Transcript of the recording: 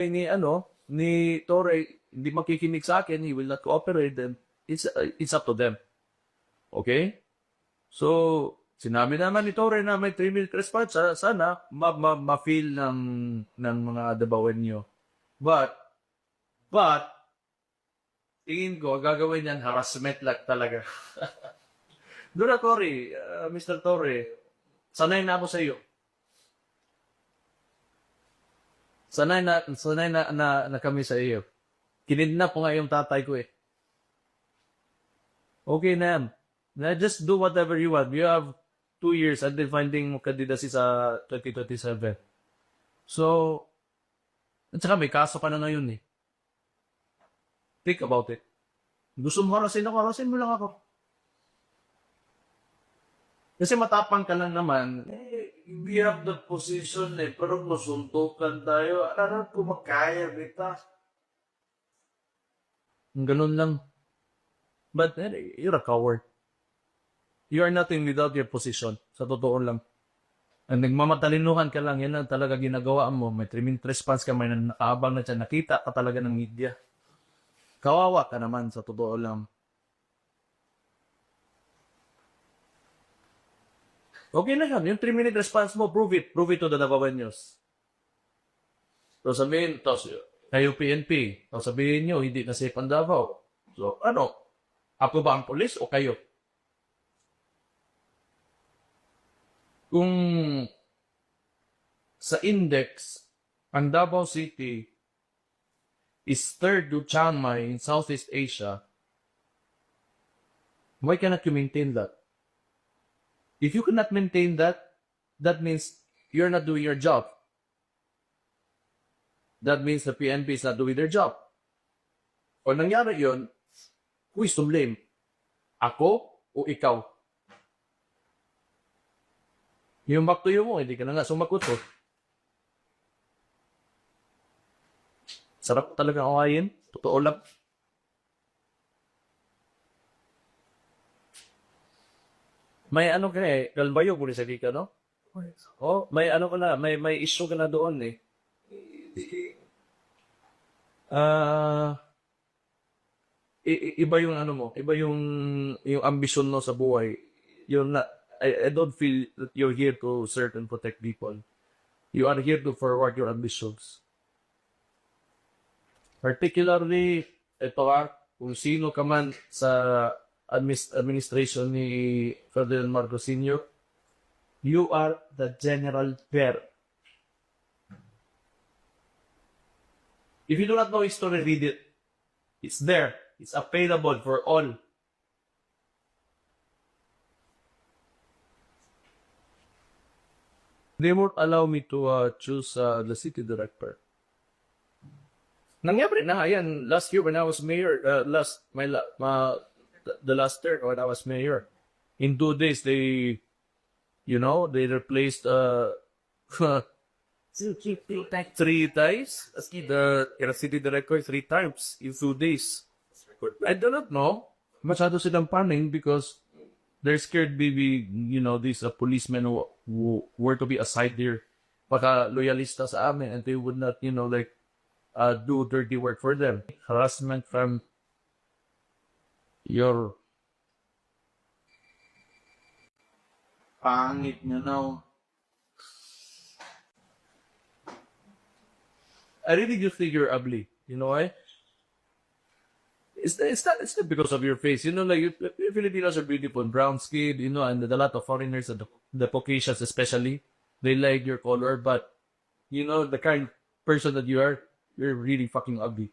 ni Torre, hindi makikinig sa akin, he will not cooperate, then it's up to them. Okay? So, sinabi naman ni Torre na may 3-minute response, sana ma-feel ng mga Dabawenyo. But, tingin ko, gagawin yan, harassment lang talaga. Doon na, Torre, Mr. Torre, sanay na ako sa iyo. Sanay na kami sa iyo. Kinidnap ko nga yung tatay ko eh. Okay na yan. Na just do whatever you want. You have 2 years until finding candidacy sa 2027. So, at saka may kaso ka na ngayon eh. Think about it. Gusto mo harasin ako, harasin mo lang ako. Kasi matapang ka lang naman, we have the position eh, pero masuntukan tayo, alam ko makaya, bita. Ganun lang. But you're a coward. You are nothing without your position. Sa totoo lang. And nagmamatalinuhan ka lang, yan lang talaga ginagawa mo. May 3-minute response ka, may nakaabang na siya, nakita ka talaga ng media. Kawawa ka naman, sa totoo lang. Okay na yan. Yung 3-minute response mo, prove it. Prove it to the Dabawenyos. So sabihin, kayo PNP. So sabihin nyo, hindi na safe ang Davao. So ano? Ako ba ang polis o kayo? Kung sa index, ang Davao City is third to Chiang Mai in Southeast Asia, why cannot you maintain that? If you cannot maintain that, that means you're not doing your job. That means the PNP is not doing their job. O nangyari yun, who is to blame? Ako o ikaw? Yung back to you mo, hindi ka na nga sumagot ko. Sarap talaga kawain. Totoo lang. May ano ka eh, Galbayo kung sa ka, no? Oh, may ano ka na, may issue ka na doon eh. Iba yung ano mo, iba yung ambition mo sa buhay. You're not, I don't feel that you're here to serve and protect people. You are here to forward your ambitions. Particularly, ito kung sino ka man sa administration ni Ferdinand Marcos Sr., you are the general bear. If you do not know history, read it. It's there. It's available for all. They won't allow me to choose the city director. Nangyari na yan last year when I was mayor. The last term when I was mayor. In 2 days, they replaced 3 times. The city director 3 times in 2 days. I do not know. Masyado silang paning because they're scared maybe, these policemen who were to be assigned there, baka loyalista sa amin and they would not, do dirty work for them. Harassment from your pangit nyo now. I really do think you're ugly. You know why? It's not because of your face. You Filipinos are beautiful, brown skin, and a lot of foreigners, and the Caucasians especially, they like your color, but, the kind of person that you are, you're really fucking ugly.